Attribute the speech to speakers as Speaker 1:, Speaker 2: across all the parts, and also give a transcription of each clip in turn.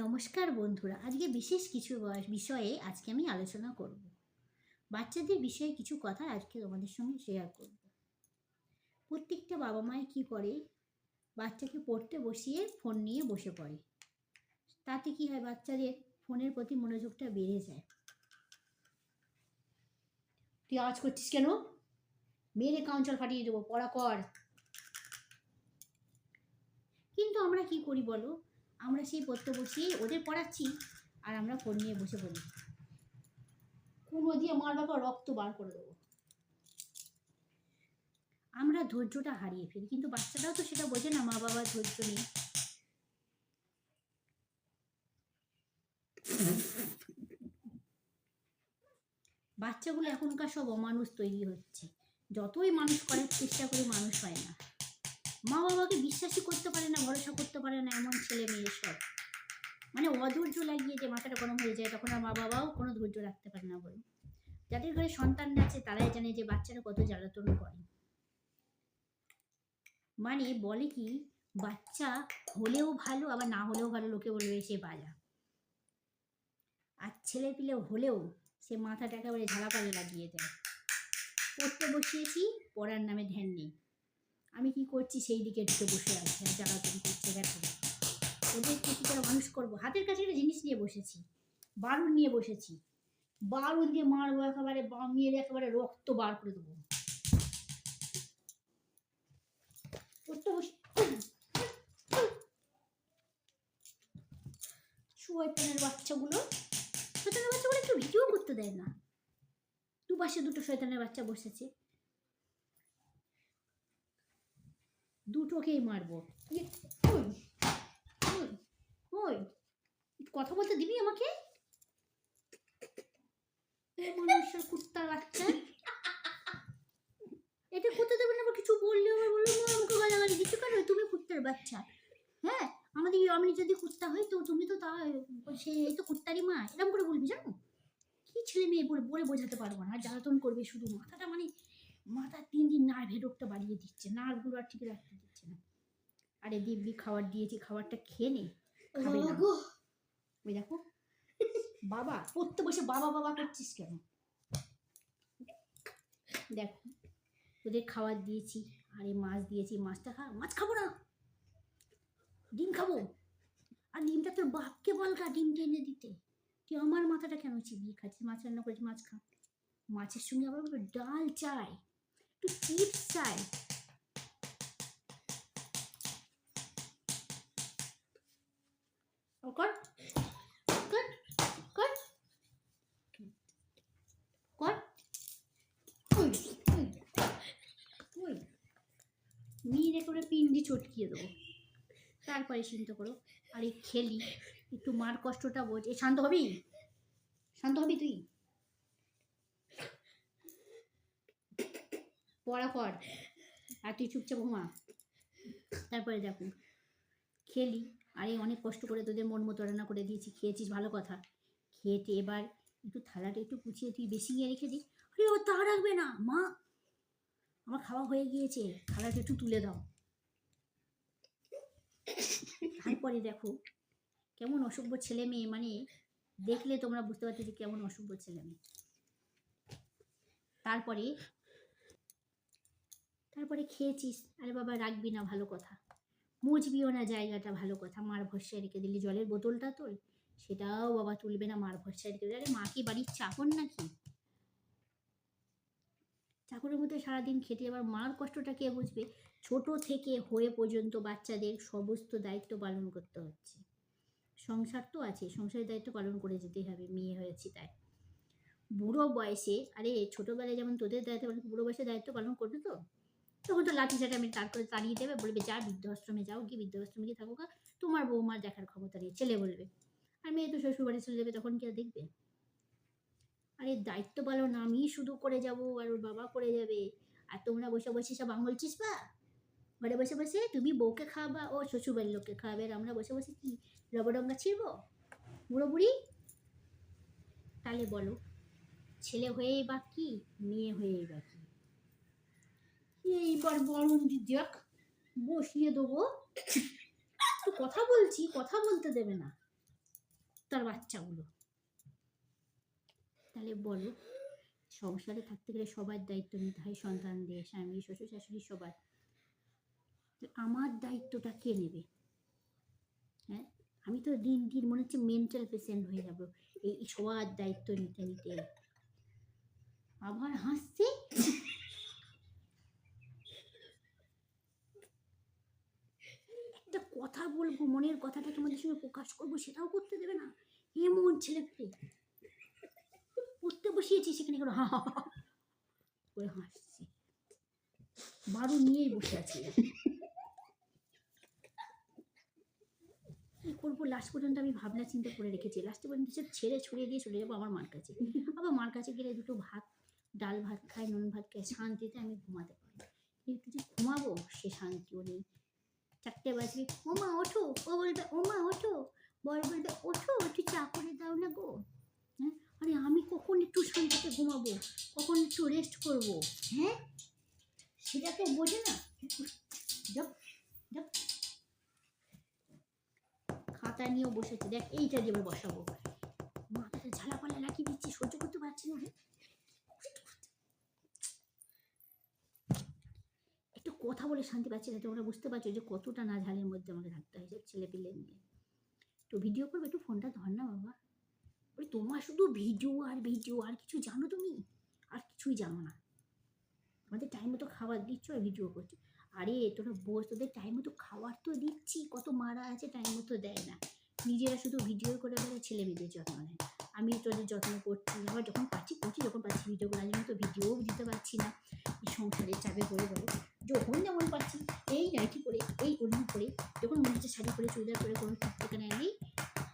Speaker 1: নমস্কার বন্ধুরা, আজকে বিশেষ কিছু বিষয়ে আজকে আমি আলোচনা করব। বাচ্চাদের বিষয়ে কিছু কথা আজকে তোমাদের সঙ্গে শেয়ার করব। প্রত্যেকটা বাবা মায়ে কী করে, বাচ্চাকে পড়তে বসিয়ে ফোন নিয়ে বসে পড়ে। তাতে কি হয়, বাচ্চাদের ফোনের প্রতি মনোযোগটা বেড়ে যায়। তুই আওয়াজ করছিস কেন? মেরে কাউন্টার ফাটিয়ে দেবো, পড়া কর। কিন্তু আমরা কি করি বলো, আমরা সেই পড়তে বসিয়ে ওদের পড়াচ্ছি আর আমরা ফোন নিয়ে বসে পড়ি। কুমড়ো দিয়ে মারবার পর রক্ত বার করে দেবো। আমরা ধৈর্যটা হারিয়ে ফেলি, কিন্তু বাচ্চাটাও তো সেটা বোঝে না, মা বাবার ধৈর্য নেই। বাচ্চাগুলো এখনকার সব অমানুষ তৈরি হচ্ছে। যতই মানুষ করার চেষ্টা করে মানুষ হয় না। মা বাবাকে বিশ্বাসই করতে পারে না, ভরসা করতে পারে না, এমন ছেলে মেয়ে সব। মানে অধৈর্য লাগিয়ে যে মাথাটা গরম হয়ে যায়, তখন আর মা বাবাও কোনো ধৈর্য রাখতে পারে না বলে। যাদের ঘরে সন্তান আছে তারাই জানে যে বাচ্চারা কত জ্বালাতন করে। মানে বলে কি, বাচ্চা হলেও ভালো আবার না হলেও ভালো, লোকে বলবে সে বাজা। আর ছেলে পিলে হলেও সে মাথাটা একেবারে ঝালাপালে লাগিয়ে দেয়। পড়তে বসিয়েছি, পড়ার নামে ধ্যান নেই। আমি কি করছি সেই দিকে ঢুকে বসে আছে আর জ্বালাতন করছে। দেখো ওদেরকে কী করে মানুষ করবো। হাতের কাছে একটা জিনিস নিয়ে বসেছি, বারুদ নিয়ে বসেছি, বারুদ দিয়ে মারবো, একেবারে মেরে একেবারে রক্ত বার করে দেবো। পড়তে বসে শয়তানের বাচ্চাগুলো একটু ভিডিও করতে দেয় না। দুপাশে দুটো শয়তানের বাচ্চা বসেছে, দুটোকেই মারবো। ওই কথা বলতে দিবি আমাকে? মানুষের কুত্তার বাচ্চা, এটা করতে দেবে না। আবার কিছু বললে আবার বললো মা আমাকে গালাগালি দিচ্ছ কেন, তুমি কুত্তার বাচ্চা। হ্যাঁ, আমাদের আমি যদি কুত্তা হই তো তুমি তো তা সে তো কুত্তারই মা, এরকম করে বলবি। জানো কি ছেলে মেয়ে বলে বোঝাতে পারবো না। আর জ্বালাতন করবে শুধু, মাথাটা মানে মাথা দিন দিন নার্ভের রোগটা বাড়িয়ে দিচ্ছে, নার্ভগুলো আর ঠিক রাখতে দিচ্ছে না। আরে দিব্যি খাবার দিয়েছি, খাবারটা খেয়ে নে। খাবে না। ওই দেখো বাবা পড়তে বসে বাবা বাবা করছিস কেন? দেখো ওদের খাবার দিয়েছি, আরে মাছ দিয়েছি, মাছটা খা। মাছ খাবো না, ডিম খাবো। আর ডিমটা তোর বাপকে বলগা ডিম টেনে দিতে। তুই আমার মাথাটা কেন চিবিয়ে খাচ্ছিস? মাছ রান্না করেছি, মাছ খা। মাছের সঙ্গে আবার ডাল চাই, একটু চিপস চাই। কর কর কর কর। মেরে করে পিন্ডি চটকিয়ে দেবো, তারপরে চিন্তা করো। আর এই খেলি একটু মার কষ্টটা বোঝ। এ শান্ত হবি, শান্ত হবি তুই। পড়া কর আর তুই চুপচাপ ঘুমা। তারপরে দেখো খেলি, আরে অনেক কষ্ট করে তোদের মন মতো রান্না করে দিয়েছি, খেয়েছিস, ভালো কথা। খেয়েতে এবার একটু থালাটা একটু কুচিয়ে তুই বেশি নিয়ে রেখে দিস। আরে ও তা রাখবে না মা, আমার খাওয়া হয়ে গিয়েছে, থালাটা একটু তুলে দাও। তারপরে দেখো কেমন অসভ্য ছেলে মেয়ে, মানে দেখলে তোমরা বুঝতে পারছো যে কেমন অসভ্য ছেলে মেয়ে। তারপরে খেয়েছিস, আরে বাবা রাখবি না, ভালো কথা। মুছবিও না জায়গাটা, ভালো কথা। মার ভরসায় রেখে দিলি, জলের বোতলটা তোল সেটাও বাবা তুলবে না, মার ভরসায় রেখে দিলি। আরে মা কি বাড়ির চাকর নাকি? চাকরের মধ্যে সারাদিন খেটে আবার মার কষ্টটা কে বুঝবে? ছোট থেকে হয়ে পর্যন্ত বাচ্চাদের সমস্ত দায়িত্ব পালন করতে হচ্ছে। সংসার তো আছে, সংসারের দায়িত্ব পালন করে যেতেই হবে, মেয়ে হয়েছি তাই। বুড়ো বয়সে, আরে ছোটোবেলায় যেমন তোদের দায়িত্ব পালন, বুড়ো বয়সে দায়িত্ব পালন করবে তো তখন তো লাঠি চাটা আমি তার করে তাড়িয়ে দেবে, বলবে যা বৃদ্ধাশ্রমে যাও, গিয়ে বৃদ্ধাশ্রমে গিয়ে থাকুক, তোমার বৌমার দেখার ক্ষমতা নেই, ছেলে বলবে। আর মেয়ে তো শ্বশুর বাড়ি চলে যাবে, তখন কে দেখবে? আরে দায়িত্ব পালন আমি শুধু করে যাব আর ওর বাবা করে যাবে, আর তোমরা বসে বসে সব আঙুল চিসবা ঘরে বসে বসে। তুমি বউকে খাওয়াবা, ও শ্বশুরবাড়ির লোককে খাওয়াবে, আর আমরা বসে বসে কি রবডঙ্গা ছিড়বো বুড়ো বুড়ি? তাহলে বলো, ছেলে হয়েই বা কি, মেয়ে হয়েই বা কি? এইবার বরণ দিদিক বসিয়ে দেবো। তো কথা বলছি, কথা বলতে দেবে না। কুত্তার বাচ্চাগুলো। তাহলে বলো, সংসারে থাকতে গেলে সবার দায়িত্ব নিতে হয়, সন্তানদের, স্বামী, শ্বশুর শাশুড়ি সবার। আমার দায়িত্বটা কে নেবে? হ্যাঁ, আমি তো দিন দিন মনে হচ্ছে মেন্টাল পেশেন্ট হয়ে যাব এই সবার দায়িত্ব নিতে নিতে। আবার হাসছে। একটা কথা বলবো, মনের কথাটা তোমাদের সঙ্গে প্রকাশ করবো, সেটাও করতে দেবে না। এমন ছেলে পেলে পড়তে বসিয়েছি, সেখানে করে হা হা হা করে হাসছে। বারো নিয়েই বসে আছে। কি করবো লাস্ট পর্যন্ত আমি ভাবনা চিন্তা করে রেখেছি, লাস্টে পর্যন্ত সে ছেড়ে ছড়িয়ে দিয়ে চলে যাবো আমার মার কাছে। আবার মার কাছে গেলে দুটো ভাত, ডাল ভাত খাই, নুন ভাত খাই, শান্তিতে আমি ঘুমাতে পারি। একটু যে ঘুমাবো সে শান্তিও নেই। 4টে বাজবে, ও মা ওঠো, ও বলবে ও মা ওঠো, বর বলবে ওঠো, একটু চা করে দাও না গো। হ্যাঁ, আরে আমি কখন একটু শান্তিতে ঘুমাবো, কখন একটু রেস্ট করবো? হ্যাঁ, সেটা তো বোঝে না। যাও যাও, খাতা নিয়েও বসেছে, দেখ এইটা দিয়ে বসাবো। মাথাটা ঝালাপালা লাগিয়ে দিচ্ছি, সহ্য করতে পারছি না। একটু কথা বলে শান্তি পাচ্ছি না। তোমরা বুঝতে পারছো যে কতটা না ঝালের মধ্যে আমাকে থাকতে হয়, ছেলে পেলে নিয়ে। একটু ভিডিও করবে, একটু ফোনটা ধর না বাবা। ওই তোমার শুধু ভিডিও আর ভিডিও, আর কিছু জানো তুমি? আর কিছুই জানো না। আমাদের টাইম মতো খাবার দিচ্ছ আর ভিডিও করছো। আরে তোরা বস, তোদের টাইম মতো খাবার তো দিচ্ছি, কত মারা আছে টাইম মতো দেয় না। নিজেরা শুধু ভিডিও করে বলে ছেলে মেয়েদের যত্ন নেয়। আমি তোদের যত্ন করছি, আবার যখন পাচ্ছি করছি, যখন পাচ্ছি ভিডিও করার জন্য তো ভিডিওও দিতে পারছি না। এই সংসারের চাপে পড়ে বলে যখন যেমন পাচ্ছি, এই নাইটি করে, এই ওড়না করে, যখন মনে হচ্ছে শাড়ি করে, চুড়িদার করে, কোনো ঠিকঠাকানা নেই,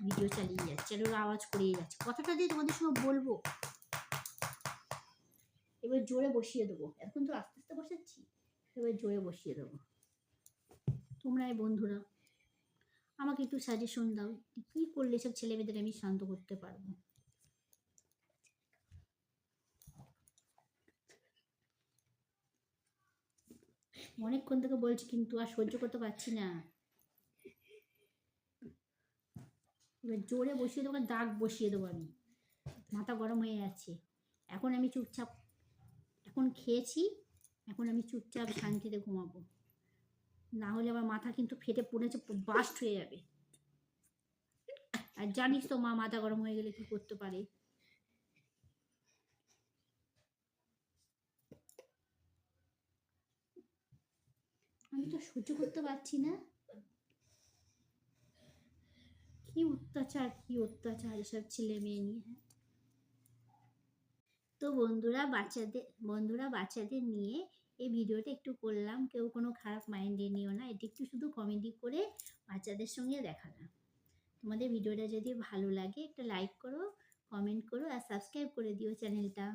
Speaker 1: ভিডিও চালিয়ে যাচ্ছে, আর ওরা আওয়াজ করেই যাচ্ছে। কথাটা দিয়ে তোমাদের সঙ্গে বলবো, এবার জোরে বসিয়ে দেবো। এখন তো আস্তে আস্তে বসাচ্ছি, এবার জোরে বসিয়ে দেবো। তোমরা এই বন্ধুরা আমাকে একটু সাজেশন দাও, কি করলে সব ছেলে মেয়েদের আমি শান্ত করতে পারবো। অনেকক্ষণ থেকে বলছি, কিন্তু আর সহ্য করতে পারছি না। এবার জোরে বসিয়ে দেবো, দাগ বসিয়ে দেবো আমি। মাথা গরম হয়ে যাচ্ছে। এখন আমি চুপচাপ, এখন খেয়েছি, এখন আমি চুপচাপ শান্তিতে ঘুমাবো। না হলে আমার মাথা কিন্তু ফেটে পড়েছে, বাস্ট হয়ে যাবে। আর জানিস তো মা মাথা গরম হয়ে গেলে কি করতে পারে। আমি তো সহ্য করতে পারছি না। কি অত্যাচার, কি অত্যাচার এসব ছেলে মেয়ে নিয়ে। হ্যাঁ, তো বাচ্চাদের নিয়ে এই ভিডিওটা একটু করলাম। কেউ কোনো খারাপ মাইন্ডে নিও না, এটি একটু শুধু কমেডি করে বাচ্চাদের সঙ্গে দেখালাম। তোমাদের ভিডিওটা যদি ভালো লাগে একটা লাইক করো, কমেন্ট করো, আর সাবস্ক্রাইব করে দিও চ্যানেলটা।